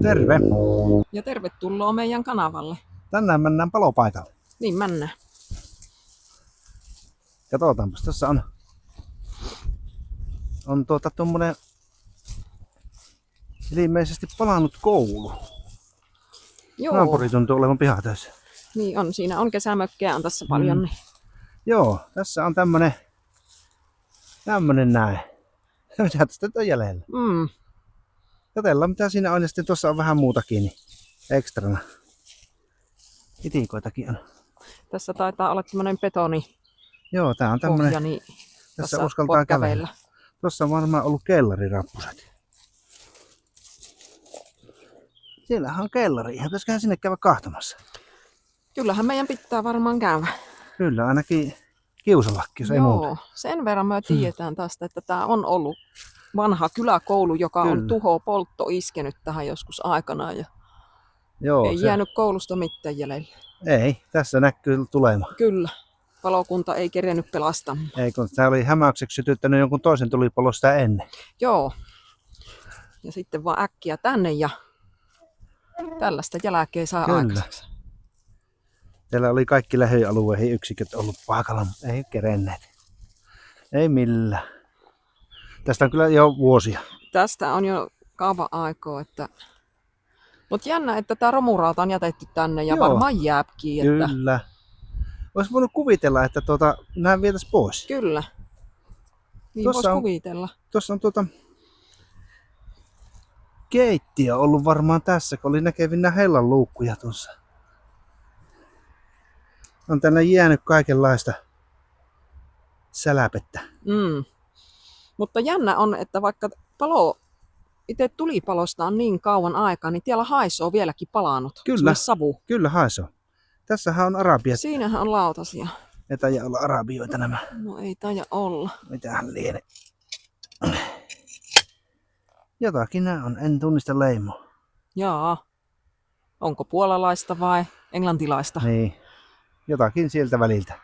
Terve. Ja tervetuloa meidän kanavalle. Tänään mennään palopaikalle. Niin mennään. Katsotaanpas, tässä on tommonen ilmeisesti palannut koulu. Joo. Naapuri tuntuu olevan pihatöissä. Niin on, siinä on kesämökkejä on tässä paljon. Niin. Joo, tässä on tämmönen näin. Mitä tästä on jäljellä? Katsellaan mitä siinä on ja sitten tuossa on vähän muutakin niin ekstrana. Itikoitakin on. Tässä taitaa olla tämmönen betoni. Joo, tää on tämmönen. Pohja, niin tässä uskaltaa kävellä. Tuossa on varmaan ollut kellarirappuset. Siellähän on kellari. Ihan pitäisiköhän sinne käydä kahtomassa. Kyllähän meidän pitää varmaan käydä. Kyllä, ainakin kiusallakin, jos ei muuta. Sen verran me tiedetään tästä, että tämä on ollut vanha kyläkoulu, joka on poltto iskenyt tähän joskus aikanaan. Ja ei jäänyt koulusta mitään jäljellä. Ei, tässä näkyy tulema. Kyllä. Palokunta ei kerennyt pelastamaan. Ei, kun tämä oli hämäykseksi sytyttänyt jonkun toisen tulipalo sitä ennen. Joo. Ja sitten vaan äkkiä tänne ja tällaista jälkeen saa aikaiseksi. Täällä oli kaikki lähialueen yksiköt ollut paikalla, mutta ei kerenneet. Ei millään. Tästä on kyllä jo vuosia. Tästä on jo kauan aikaa. Mutta jännä, että tämä romurauta on jätetty tänne ja varmaan jääpkin. Kyllä. Olisi voinut kuvitella, että nämä vietäisiin pois. Kyllä. Niin voisi kuvitella. Tuossa on keittiö ollut varmaan tässä, kun oli näkevinä hellan luukkuja tuossa. On tänne jäänyt kaikenlaista säläpettä. Mutta jännä on, että vaikka itse tulipalosta on niin kauan aikaa, niin siellä haisoo vieläkin palanut. Kyllä, savu. Kyllä haisoo. Tässähän on arabia. Siinähän on lautasia. Ei taida olla arabioita nämä. No ei taida olla. Mitähän liene. Jotakin nämä on, en tunnista leimoa. Jaa. Onko puolalaista vai englantilaista? Niin. Jotakin sieltä väliltä.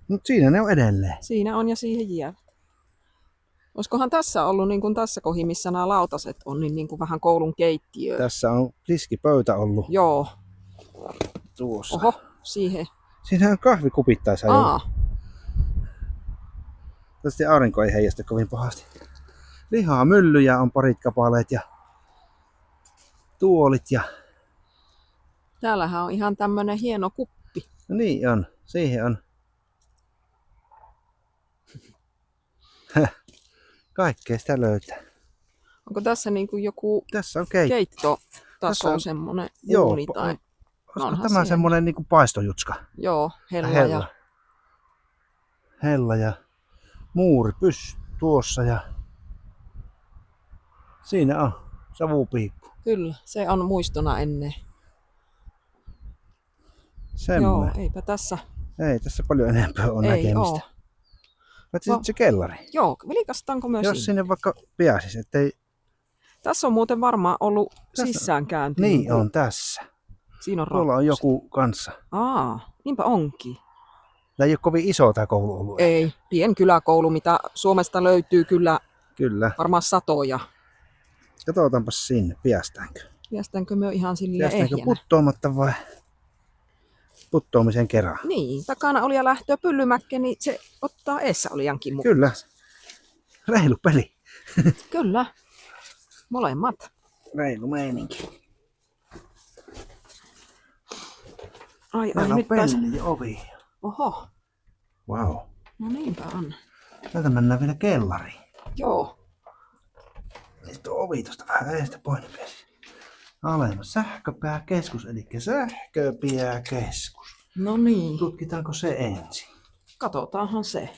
Mutta siinä ne on edelleen. Siinä on ja siihen jäävät. Olisikohan tässä ollut niin kuin tässä kohin, missä nämä lautaset on, niin kuin vähän koulun keittiö. Tässä on tiskipöytä ollut. Joo. Tuossa. Oho, siihen. Siinä on kahvikupittaisa jo. Tästä aurinko ei heijasta kovin pahasti. Lihaa myllyjä on parit kapaleet ja tuolit ja... Täällähän on ihan tämmönen hieno kuppi. No niin on, siihen on. Kaikkea sitä löytää. Onko tässä niin kuin joku tässä on keittotaso semmonen uuni tai... Olisiko tämä semmonen niin kuin paistojutska? Joo, hella ja muuri tuossa ja siinä on savupiippu. Kyllä, se on muistona ennen. Semmoinen. Joo, eipä tässä. Ei tässä paljon enempää ole näkemistä. Paitsi se kellari. Joo, vilkastaanko myös jos sinne vaikka pääsis, ettei... Tässä on muuten varmaan ollut sisäänkäynti. Niin on tässä. Siinä on tuolla on joku kanssa. Niinpä onkin. Tämä ei ole kovin iso tämä koulu ollut. Ei, pienkyläkoulu, mitä Suomesta löytyy kyllä. Varmaan satoja. Katsotaanpas sinne, päästäänkö me ihan silleen ehjänä? Päästäänkö puttoamatta vai puttoamisen kerran? Niin, takana oli ja lähtöä Pyllymäkke, niin se ottaa eessä olijankin mukaan. Kyllä, reilu peli. Kyllä, molemmat. Reilu meininki. Ai, nyt pelli ja ovi. Oho. Wow. No niinpä on. Täältä mennään vielä kellariin. Joo. Niin tuo ovi tuosta vähän edestä poinipesi. Alemmas sähköpääkeskus, eli sähköpääkeskus. No niin. Tutkitaanko se ensin? Katsotaanhan se.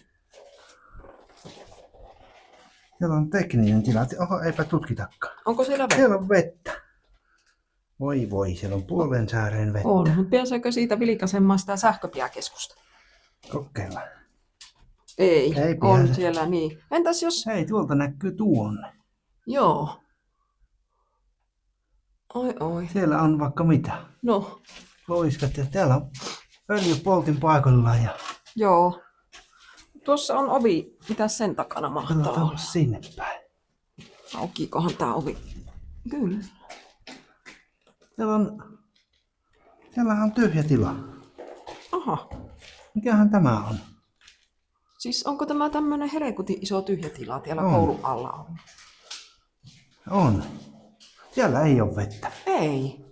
Siellä on tekninen tila. Oho, eipä tutkitakaan. Onko siellä vettä? Siellä on vettä. Voi, siellä on puolen sääreen vettä. On, mutta pääseekö siitä vilkaisemaan sitä sähköpääkeskusta? Kokeillaan. Ei on siellä niin. Entäs jos... Hei, tuolta näkyy tuonne. Joo. Oi. Siellä on vaikka mitä. No. Loiskat ja täällä on öljypoltin paikoillaan. Joo. Tuossa on ovi. Mitäs sen takana mahtaa olla? Sinne päin. Aukiikohan tää ovi? Kyllä. Siellähän on tyhjä tila. Aha. Mikähän tämä on? Siis onko tämä tämmönen herekutin iso tyhjä tila täällä On. koulun alla on? On. Siellä ei ole vettä. Ei.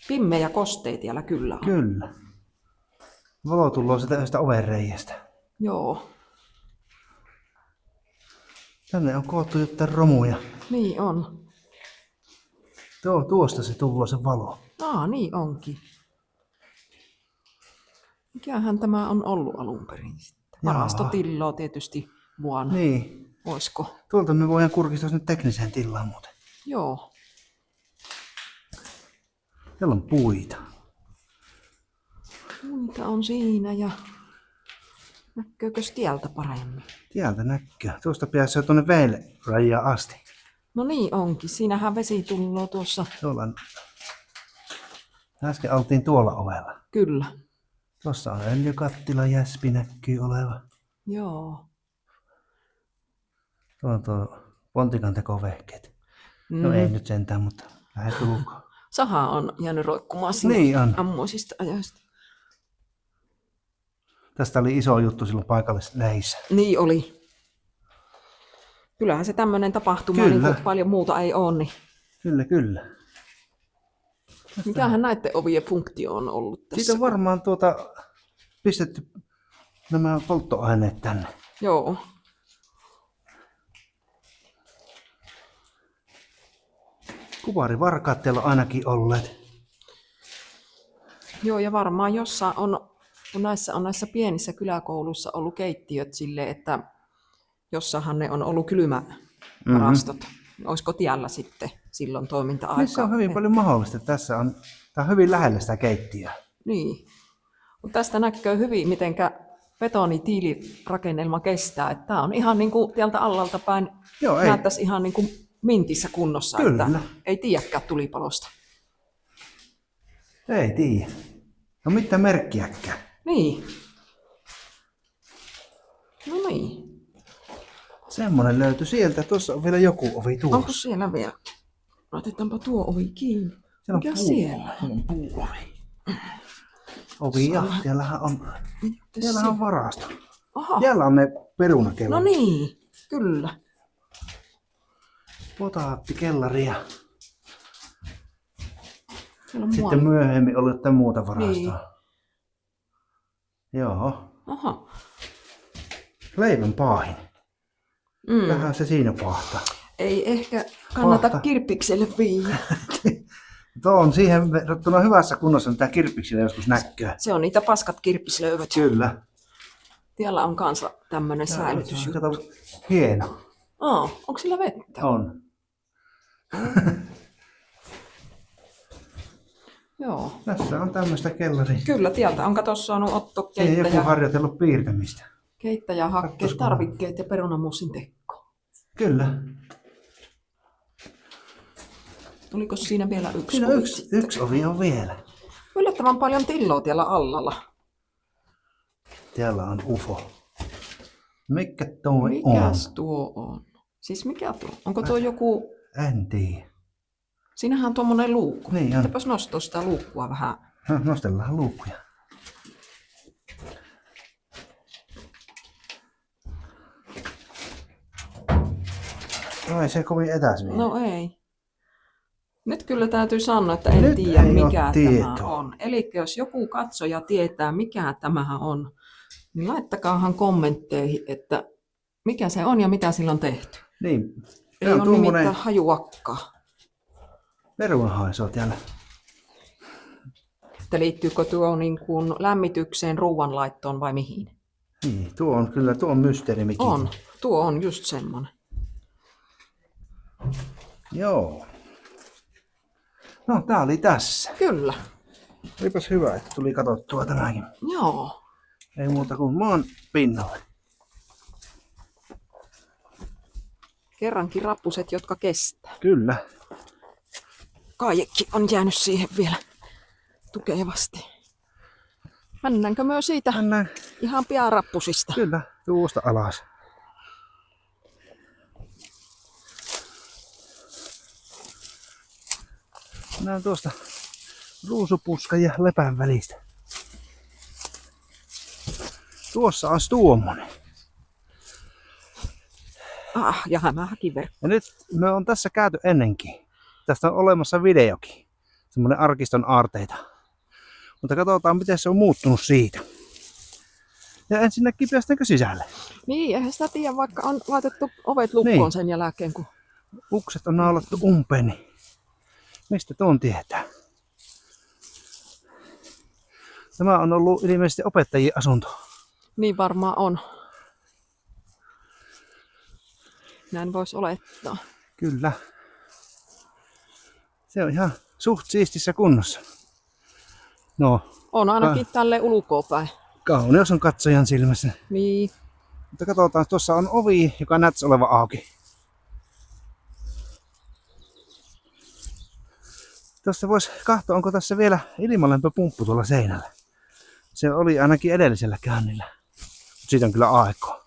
Pimmeä kostei täällä kyllä on. Kyllä. Valo tulee sitä yhdestä ovenreiästä. Joo. Tänne on koottu jotain romuja. Niin on. Tuosta se tulee se valo. Niin onkin. Mikähän tämä on ollut alun perin sitten? Varastotilloa tietysti vuonna. Niin. Oisko? Tuolta me voidaan kurkistaa nyt tekniseen tilaan muuten. Joo. Siellä on puita. Muita on siinä ja näkyykö tieltä paremmin? Tieltä näkyy. Tuosta pääsee tuonne veelle rajaan asti. No niin onkin. Siinähän vesi tulloo tuossa. Tuolla on... Äsken oltiin tuolla ovella. Kyllä. Tuossa on öljykattila, jäspi näkyy oleva. Joo. Tuo on tuo pontikan tekovehkeet. No ei nyt sentään, mutta lähes tulkoon. Saha on jäänyt roikkumaan sinne Niin on. ammoisista ajoista. Tästä oli iso juttu silloin paikallisleissä. Niin oli. Kyllähän se tämmöinen tapahtuma, Kyllä. niin kuin paljon muuta ei ole, niin Kyllä. mikähän näiden ovien funktio on ollut tässä? Siitä on varmaan pistetty nämä polttoaineet tänne. Joo. Kuparivarkaat teillä on ainakin olleet. Joo, ja varmaan jossain on, kun näissä pienissä kyläkouluissa ollut keittiöt silleen, että jossahan ne on ollut kylmävarastot. Olisiko tiellä sitten silloin toiminta-aikaa? Niin se on hyvin paljon mahdollista. Tämä on hyvin lähellä sitä keittiöä. Niin. Mutta tästä näkyy hyvin, mitenkä betonitiilirakennelma kestää. Että tämä on ihan niin kuin tieltä allalta päin. Joo, ei. Näyttäisi ihan niin kuin mintissä kunnossa. Kyllä. Että ei tiedäkään tulipalosta. Ei tiedä. No mitä merkkiäkään. Niin. No niin. Semmonen löytyi sieltä. Tuossa on vielä joku ovi tuossa. Onko siellä vielä? Laitetaanpa tuo ovi kiinni. Siellä on Mikä puu. siellä? Siellä on puuovi. Ovi ja siellähän on varasto. Aha. Siellä on ne perunakellot. No niin, kyllä. Potaattikellaria. Siellä on Sitten myöhemmin oli jotain muuta varastoa. Niin. Joo. Aha. Leivän paahin. Vähän se siinä pahtaa. Ei ehkä kannata Pahta. kirppikselle viiä. Tuo on siihen verrattuna hyvässä kunnossa, mitä kirppiksillä joskus näkyy. Se on niitä paskat kirppislöydöt. Kyllä. Siellä on kanssa tämmönen säilytys. Kato, hieno. Onko sillä vettä? On. Joo. Tässä on tämmöistä kellaria. Kyllä, tieltä on kato saanut Otto Siihen joku harjoitellut piirtämistä. keittäjähakkeet, Katsos, tarvikkeet ja perunamussin tekko. Kyllä. Oliko siinä vielä yksi? Siinä ovi yksi, sitten? yksi ovi on vielä. Yllättävän paljon tilloa tiellä allalla. Täällä on UFO. Mikä toi on? Mikäs tuo on? Siis mikä tuo? Onko tuo joku... En tiedä. Siinähän on tuommoinen luukku. Niin on. Pitäpäs nostaa sitä luukkua vähän. No, nostellaan luukkuja. No ei se kovin etäs vielä. No ei. Nyt kyllä täytyy sanoa, että en Nyt tiedä ei oo mikä tämä tietoa. on. Eli jos joku katsoja tietää mikä tämä on, niin laittakaahan kommentteihin, että mikä se on ja mitä sillä on tehty. Niin. Ei Se on ole tuommoinen nimittäin hajuakkaa. perunahaisu täällä. Että liittyykö tuo niin kuin lämmitykseen, ruoanlaittoon vai mihin? Niin, tuo on mysteeri mikä. On. Tuo on just semmoinen. Joo. No, tää oli tässä. Kyllä. Olipas hyvä, että tuli katsottua tämäkin. Joo. Ei muuta kuin maan pinnalle. Kerrankin rappuset, jotka kestää. Kyllä. Kaiekki on jäänyt siihen vielä tukevasti. Mennäänkö myös siitä Mennään ihan pian rappusista? kyllä tuosta alas. Näen tuosta ruusupuskan ja lepän välistä. Tuossa on tuommoinen. Ja hämähäkiverkko. Ja nyt me on tässä käyty ennenkin. Tästä on olemassa videokin. Semmonen arkiston aarteita. Mutta katsotaan miten se on muuttunut siitä. Ja ensinnäkin päästäänkö sisälle? Niin, eihän sitä tiedä, vaikka on laitettu ovet lukkoon Niin. sen jälkeen, kun... Ukset on naulattu umpeen, niin mistä tuon tietää? Tämä on ollut ilmeisesti opettajien asunto. Niin varmaan on. Näin voisi olettaa. Kyllä. Se on ihan suht siistissä kunnossa. No, On ainakin tälleen ulkoapäin. kauneus on katsojan silmässä. Niin. Mutta katsotaan, tuossa on ovi, joka näyttäisi olevan auki. Tuossa voisi katsoa, onko tässä vielä ilmalämpöpumppu tuolla seinällä. Se oli ainakin edellisellä käynnillä. Mutta siitä on kyllä aikaa.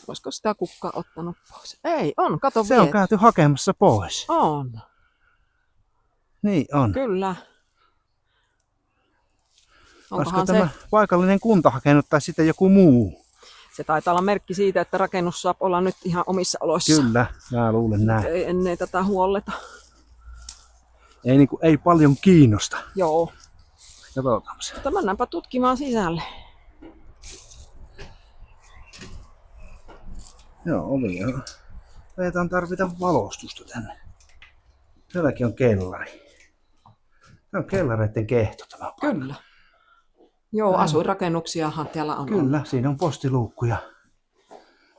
Olisiko sitä kukkaa ottanut pois? Ei, on. Kato Se vielä. on käyty hakemassa pois. On. Niin on. Kyllä. Olisiko Onkohan tämä se... paikallinen kunta hakenut tai sitten joku muu? Se taitaa olla merkki siitä, että rakennus saa olla nyt ihan omissa oloissa. Kyllä, mä luulen näin. Ei ennen tätä huolleta. Ei paljon kiinnosta. Joo. Katsotaan se. Mutta mennäänpä tutkimaan sisälle. Joo, ovi on. Taidetaan tarvita valostusta tänne. Täälläkin on kellari. Tämä on kellareiden kehto tämä paikka. Kyllä. Joo, asuinrakennuksiahan täällä on. Kyllä, siinä on postiluukkuja.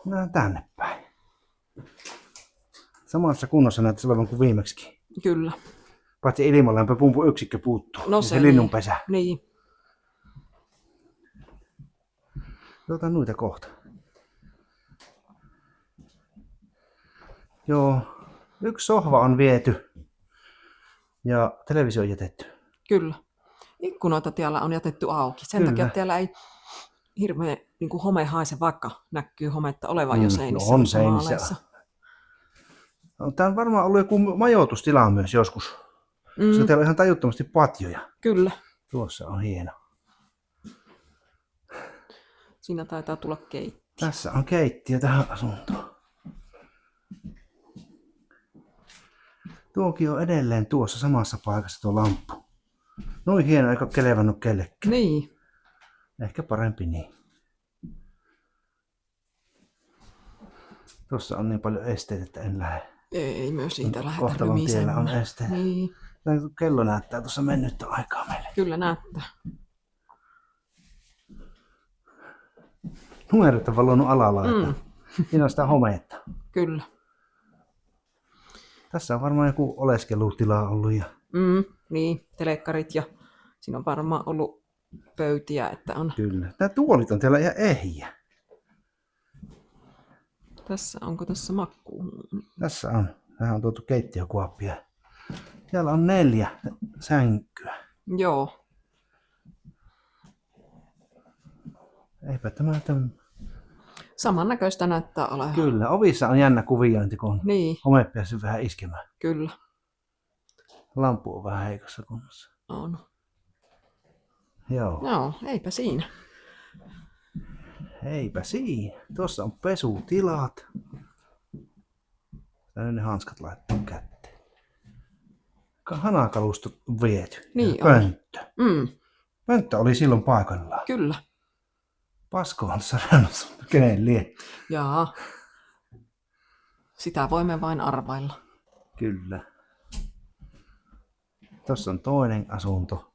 Mennään tänne päin. Samassa kunnossa näyttäisi olevan kuin viimeksikin. Kyllä. Paitsi ilmalämpöpumpun yksikkö puuttuu. No Ja se linnunpesä. Niin. Otan noita kohta. Joo, yksi sohva on viety. Ja televisio on jätetty. Kyllä. Ikkunoita täällä on jätetty auki. Sen Kyllä. takia täällä ei hirveä niin home haise, vaikka näkyy hometta olevan jo seinissä. No on noissa seinissä. maaleissa. No, tämä on varmaan ollut joku majoitustila myös joskus. Koska täällä on ihan tajuttomasti patjoja. Kyllä. Tuossa on hieno. Siinä taitaa tulla keittiö. Tässä on keittiö tähän asuntoon. Tuokin on edelleen tuossa samassa paikassa tuo lamppu. Noin hieno, eikä ole kelevannut kellekään. Niin. Ehkä parempi niin. Tuossa on niin paljon esteitä, että en lähde. Ei myös siitä lähdetä Kohtalon tiellä on rymisemään. esteitä. Niin. Kello näyttää tuossa mennyttä aikaa meille. Kyllä näyttää. Numerot on valonnut alalaita. Siinä on sitä homeetta. Kyllä. Tässä on varmaan joku oleskelutila ollut. Ja... Niin, telekkarit ja siinä on varmaan ollut pöytiä, että on. Kyllä. Nämä tuolit on täällä ihan ehjiä. Onko tässä makkuu? Tässä on. Tähän on tuotu keittiökuoppia. Siellä on 4 sänkyä. Joo. Eipä tämä tämän... Samannäköistä näyttää olevan. Kyllä, ovissa on jännä kuviointi, kun Niin, home päässyt vähän iskemään. kyllä. Lampu on vähän heikossa kunnossa. On. Joo, Joo, eipä siinä. eipä siinä. Tuossa on pesutilat. Tänne ne hanskat laittaa kätteen. Hanakalusto on viety. Niin Ja on. pönttö. Pönttö oli silloin paikallaan. Kyllä. Pasko on sarjannut kenen lie. Jaa. Sitä voimme vain arvailla. Kyllä. Tuossa on toinen asunto.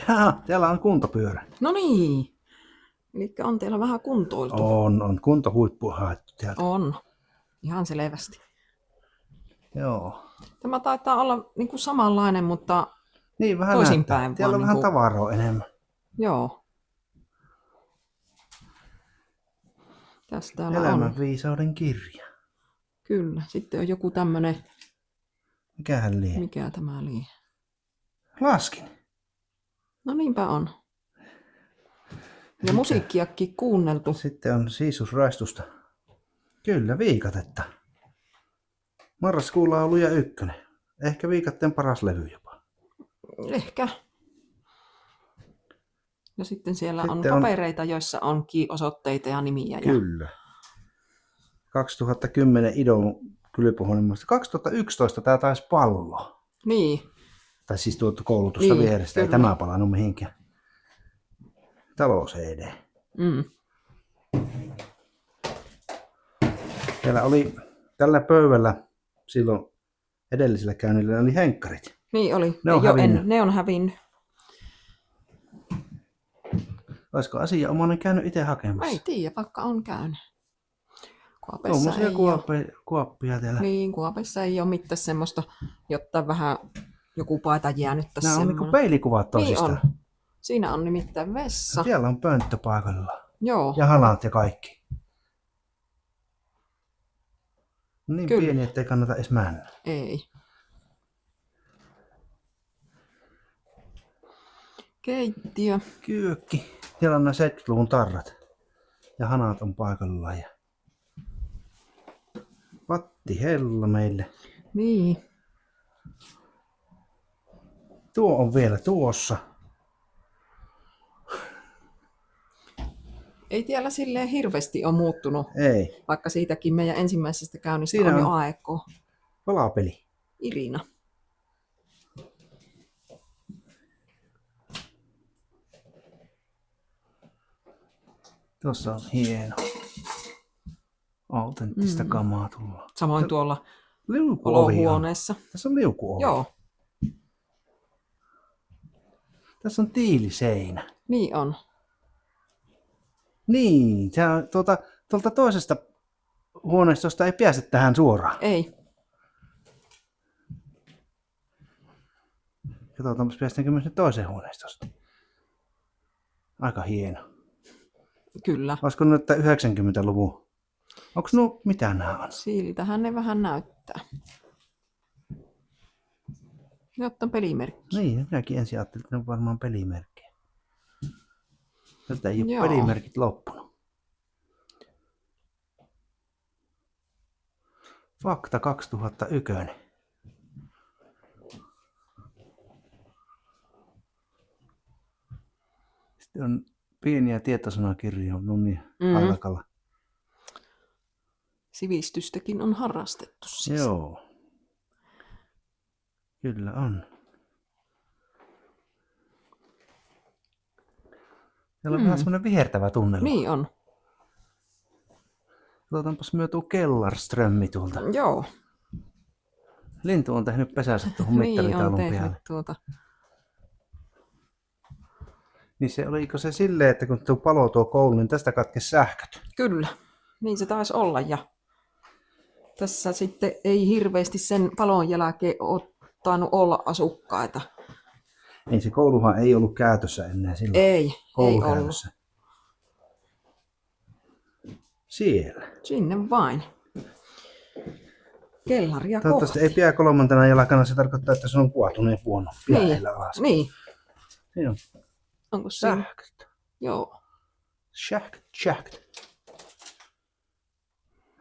Jaa, täällä on kuntopyörä. No niin. Eli on teillä vähän kuntoiltu. On kuntohuippu haettu täältä. On. Ihan selvästi. Joo. Tämä taitaa olla niin kuin samanlainen, mutta Niin vähän toisinpäin näyttää. Täällä on vaan vähän niinku- tavaraa enemmän. joo. Tässä täällä on. Elämän viisauden kirja. Kyllä. Sitten on joku tämmönen, Mikähän lie? mikä tämä oli. Laskin. No niinpä on. Ja musiikkiakin kuunneltu. Sitten on Siisusraistusta. Kyllä, Viikatetta. Marraskuulla on ollut ja ykkönen. Ehkä Viikatteen paras levy jopa. Ehkä. Ja sitten siellä Sitten on on- papereita, joissa onkin osoitteita ja nimiä. Ja... Kyllä. 2010 Idol kylpyhuonemuista. 2011 tää taisi pallo. Niin, Tai siis tuota koulutusta Niin, vierestä. Ei kyllä. tämä palannut mihinkään. Talous-ED. mm. Siellä oli tällä pöydällä silloin edellisellä käynnillä oli henkkarit. Niin oli. Ne on hävinnyt. Ne on hävinnyt. Olisiko asianomainen käynyt itse hakemassa? Ei tiedä, vaikka on käynyt. Kuopessa Tuommoisia ei ole. kuoppia täällä. Niin, Kuopessa ei ole mitään semmoista, jotta vähän joku paita jäänyt tässä. Nämä on niinku peilikuvat toisistaan. Niin on. Siinä on nimittäin vessa. Siellä on pönttö paikalla. Joo. Ja hanat ja kaikki. Niin Kyllä. pieni, ettei kannata edes mennä. Ei. Keittiö. Kyökki. Siellä on nämä 70-luvun tarrat. Ja hanat on paikallaan. Ja patti hella meille. Niin. Tuo on vielä tuossa. Ei tiellä silleen hirveästi ole muuttunut, Ei. vaikka siitäkin meidän ensimmäisestä käynnistä Siinä on jo on- aeko. Palapeli. Irina. Tuossa on hieno. Autenttista kamaa tulla. Samoin tuolla Liukuovi on. olohuoneessa. Tässä on liukuovi. Joo, Tässä on tiiliseinä. niin on. Niin, se on tuolta toisesta huoneistosta ei pääse tähän suoraan. Ei. Katsotaanpas päästäänkö myös nyt toiseen huoneistosta. Aika hieno. Kyllä. Olisiko nyt 90-luvun? Onko nuo mitä nämä on? Siltähän ne vähän näyttää. Jotta pelimerkki. Niin, minäkin ensin ajattelin, että ne on varmaan pelimerkkejä. Tältä ei ole Joo. pelimerkit loppunut. Fakta 2001. Sitten on pieniä tietosanakirjoja alakalla. Sivistystäkin on harrastettu siis. Joo. Kyllä on. Siellä on vähän semmoinen vihertävä tunnelma. Niin on. Katsotaanpas myö tuo Kellarströmmi tuolta. Joo. Lintu on tehnyt pesänsä tuohon Niin on mittaritalun tehnyt päälle. Niin se oliko se silleen, että kun tuo palo tuo koulu, niin tästä katkesi sähköt. Kyllä. Niin se taisi olla. Ja tässä sitten ei hirveästi sen palon jälkeen ole tainnut olla asukkaita. Niin se kouluhan ei ollut käytössä ennen silloin. Ei ollut. Koulukäytössä. Siellä. Sinne vain. Kellaria Toivottavasti kohti. ei pidä kolmantena jalkana, se tarkoittaa, että se on kuotuneen vuonna. Niin. Pienellä alas. Niin. Siinä on Onko siinä? sähköt. Joo. Sähköt.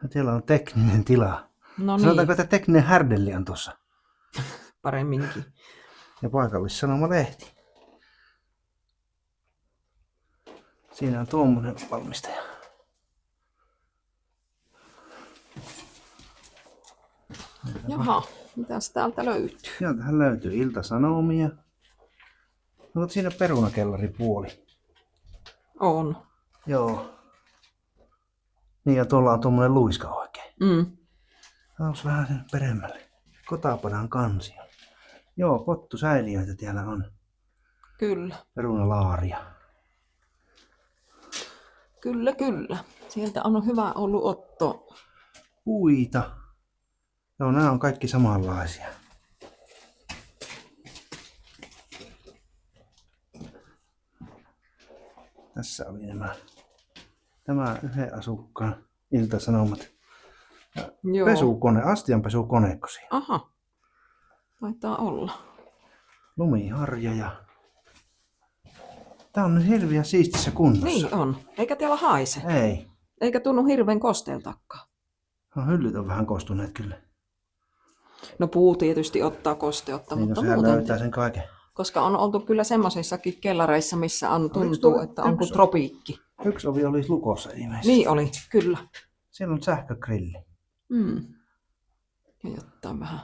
Ja siellä on tekninen tila. No Sanotaanko, niin. että tekninen härdelli on tuossa. Paremminkin. Ja paikallissanoma-lehti. Siinä on tuommoinen valmistaja. Jaha. Mitäs täältä löytyy? Sieltähän löytyy Ilta-Sanomia. Onko siinä perunakellari puoli? On. Joo. Niin ja tuolla on tuommoinen luiska oikein. Onko vähän sen peremmälle? Kotapadan kansio. Joo, pottusäiliöitä täällä on. Kyllä. Perunalaaria. Kyllä, kyllä. Sieltä on hyvä ollut otto. Puita. Joo, nämä on kaikki samanlaisia. Tässä oli tämä yhden asukkaan Ilta-Sanomat. Joo. Pesukone, astianpesukoneeko siinä. Aha. Taitaa olla. Lumiharja ja Tää on nyt hirveän siistissä kunnossa. Niin on. Eikä täällä haise. Ei. Eikä tunnu hirveän kosteeltakaan. No, hyllyt on vähän kostuneet kyllä. No puu tietysti ottaa kosteutta, Niin, mutta sehän muuten. löytää sen kaiken. Koska on oltu kyllä semmoisissakin kellareissa, missä tuntuu, tuo että on kuin yksi- tropiikki. Yksi ovi oli lukossa ilmeisesti. Niin oli, kyllä. Siellä on sähkögrilli. Ja jotain vähän.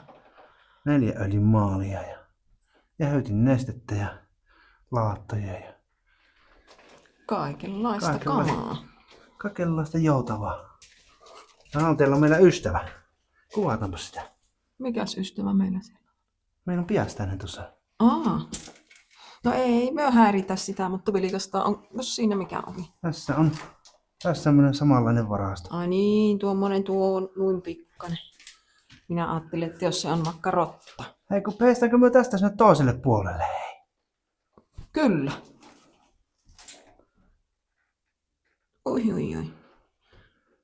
4 öljyn maalia ja höytin nestettä ja laattoja ja Kaikenlaista kamaa. kaikenlaista joutavaa. Teillä on meillä ystävä. Kuvataanpa sitä. Mikäs ystävä meillä siellä? Meillä on piastainen tuossa. No ei me häiritä sitä, mutta vilkasta on jos siinä mikä ovi. Tässä on tämmöinen samanlainen varasto. Ai niin, tuommoinen tuo on noin pikkainen. Minä ajattelin, että jos se on vaikka rotta. Hei, kun peistäänkö me tästä sinne toiselle puolelle? Hei. Kyllä. Oi.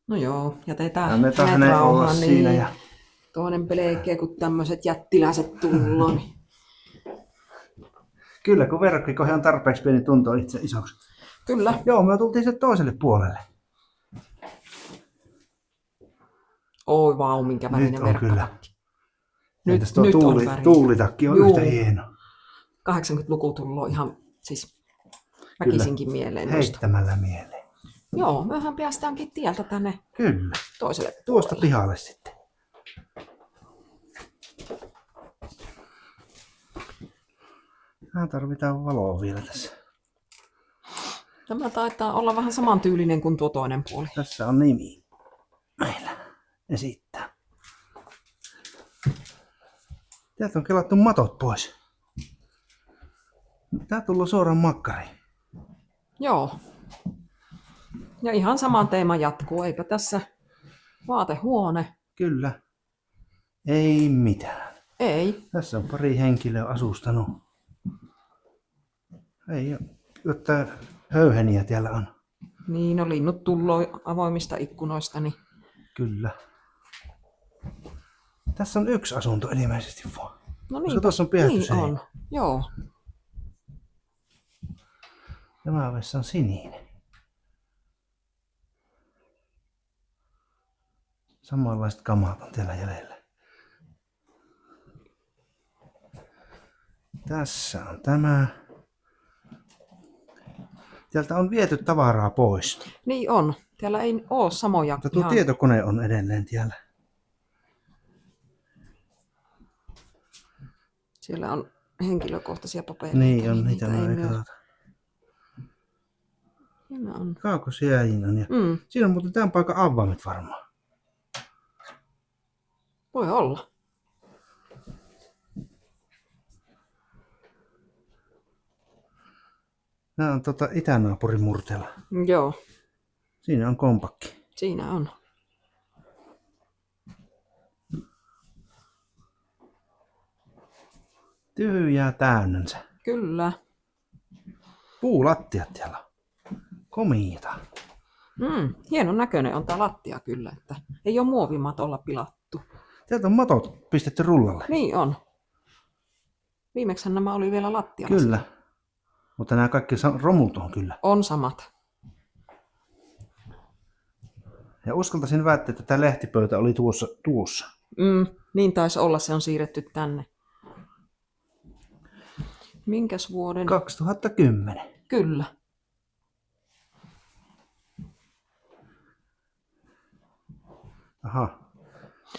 No joo, jätetään Annetaan hänet hänen olla rauhaan, siinä ja toinen pelkää, kun tämmöiset jättiläiset tulloo. Niin. kyllä, kun verkkikohe on tarpeeksi pieni, tuntuu itse isoksi. Kyllä. Joo, me tultiin se toiselle puolelle. Oi vau, minkä värinen Nyt on verkko. kyllä. Nyt, Nyt tuo nyt on värinen. tuulitakki on Juu. yhtä hieno. 80-luku tulloo ihan siis väkisinkin mieleen. Tuosta. Heittämällä mieleen. Joo, mehän päästäänkin tieltä tänne Kyllä. toiselle Tuosta puolelle. pihalle sitten. Tarvitaan valoa vielä tässä. Tämä taitaa olla vähän samantyylinen kuin tuo toinen puoli. Tässä on nimi meillä esittää. Täältä on kelattu matot pois. Tää tullut suoraan makkariin. Joo. Ja ihan sama teema jatkuu. Eipä tässä vaatehuone. Kyllä. Ei mitään. Ei. Tässä on pari henkilöä asustanut. Ei oo, jotta höyheniä täällä on. Niin, no linnut tulloo avoimista ikkunoista. Niin. Kyllä. Tässä on yksi asunto ilmeisesti vaan. No Koska niin, tuossa on pidetty niin seinä. on. Joo. Tämä vessa on sininen. Samanlaiset kamat on täällä jäljellä. Tässä on tämä. Täältä on viety tavaraa pois. Niin on. Täällä ei ole samoja. Mutta tuo tietokone on edelleen täällä. Siellä on henkilökohtaisia papereita. Niin on, niitä ei mä ei myö. katsota. Siinä on. Kaukosjääjin on. Ja siinä on muuten tämän paikan avaimet varmaan. Voi olla. Nämä on itänaapurin murteella. Joo, Siinä on kompakki. siinä on. Tyhjää täynnänsä. Kyllä. Puulattiat täällä on. Komiita. Hienon näköinen on tää lattia kyllä, että ei ole muovimatolla pilattu. Täältä on matot pistetty rullalle. Niin on. Viimeksi nämä oli vielä lattialla. Kyllä. Mutta nämä kaikki romut on kyllä. On samat. Ja uskaltaisin väittää, että tämä lehtipöytä oli tuossa. Niin taisi olla, se on siirretty tänne. Minkäs vuoden? 2010. Kyllä. Aha.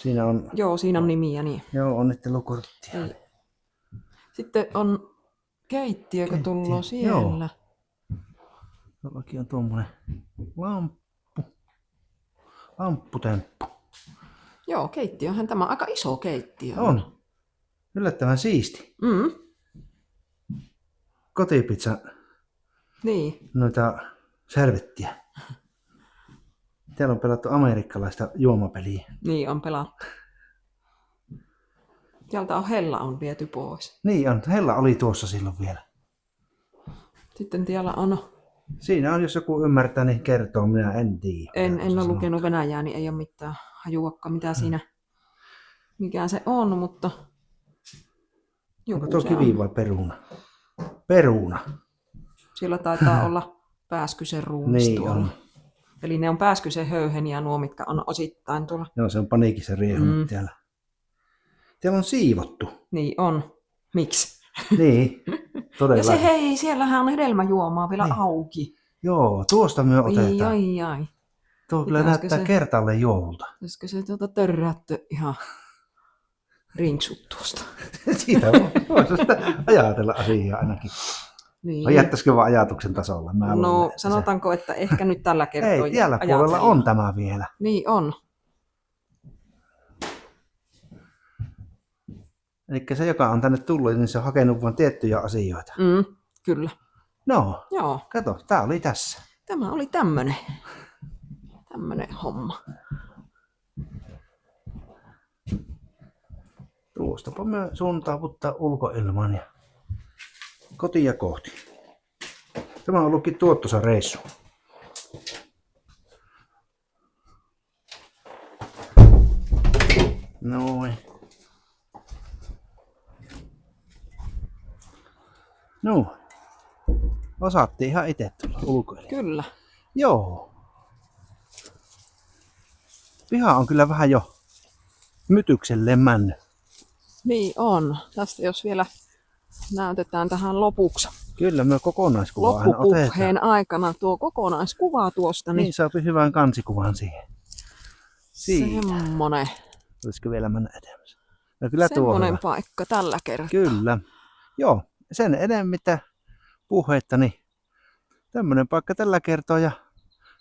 Siinä on, Joo, siinä on nimiä niin. joo, onnittelukorttia. Ei. Sitten on keittiökö Keittiö, tullut joo. siellä. Tuollakin on tuommoinen lampputemppu. Joo, keittiöhän tämä aika iso keittiö On. Yllättävän siisti. Kotipizza Niin. noita servettiä. Täällä on pelattu amerikkalaista juomapeliä. Niin on pelattu. Sieltä on hella on viety pois. Niin on, Hella oli tuossa silloin vielä. Sitten siellä on, Siinä on, jos joku ymmärtää, niin kertoo, minä en tiedä. en ole lukenut venäjää, niin ei ole mitään hajuakaan mitä siinä, mikä se on, mutta Onko joku tuo se kivi on. vai peruna? Peruna. Siellä taitaa olla Pääskysen ruumis Niin tuolla. on. Eli ne on Pääskysen höyheniä nuo, mitkä on osittain tuolla. Joo, se on paniikissa riehunut täällä. Täällä on siivottu. Niin on. Miksi? Niin, todella. Ja se hei, siellähän on hedelmäjuomaa vielä auki. Joo, tuosta me otetaan. Ai. Tuo kyllä Pitäisikö näyttää se- kertalle juolta. Pitäisikö se törrätty ihan rinksut tuosta? Siitä voisi sitä ajatella asiaa ainakin. Niin. Vai jättäisikö vaan ajatuksen tasolla? Mä luulen, No että se- sanotaanko, että ehkä nyt tällä kertaa Ei, tällä puolella on tämä vielä. Niin on. Eli se, joka on tänne tullut, niin se on hakenut vain tiettyjä asioita. Kyllä. No, Joo, kato, tää oli tässä. tämä oli tämmönen homma. Tuostapa me suuntaavuttaa ulkoilmaan ja kotia kohti. Tämä on ollutkin tuottoisa reissu. Noin. No. Osattiin ihan itse tulla ulkoille. Kyllä. Joo. Piha on kyllä vähän jo mytykselleen mennyt. Niin on. Tästä jos vielä näytetään tähän lopuksi. Kyllä me kokonaiskuvaa aina otetaan. Loppupuheen aikana tuo kokonaiskuva tuosta, niin Niin saapi hyvän kansikuvan siihen. Siitä. semmonen, Olisiko vielä mennä eteenpäin? No kyllä tuo on semmonen hyvä. paikka tällä kertaa. Kyllä. Joo, sen enemmän puhetta, niin tämmönen paikka tällä kertaa ja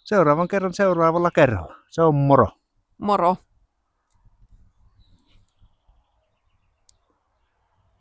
seuraavan kerran seuraavalla kerralla. Se on moro. Moro!